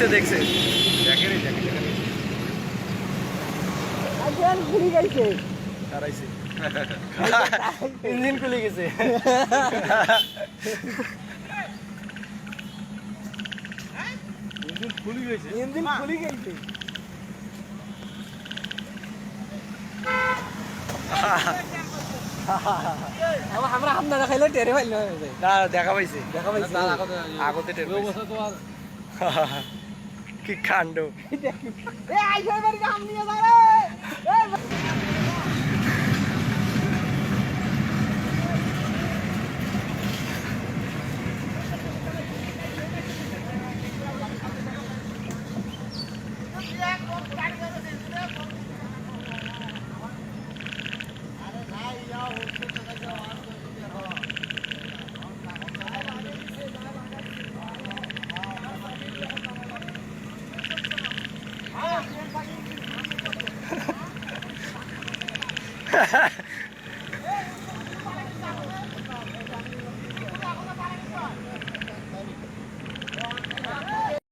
দেখছে দেখছে দেখেনি দেখে খুলে গেছে দাঁড়াইছে ইঞ্জিন খুলে গেছে ইঞ্জিন খুলে গেছে ইঞ্জিন খুলে গেছে আমরা হাম না খাইলে টেরে পাইল না দেখা পাইছে দেখা পাইছে তার আগতে টের পাইছে। অবস্থা তো আর কি কাণ্ড এ আইসা বাড়ি হাম নিয়ে যা রে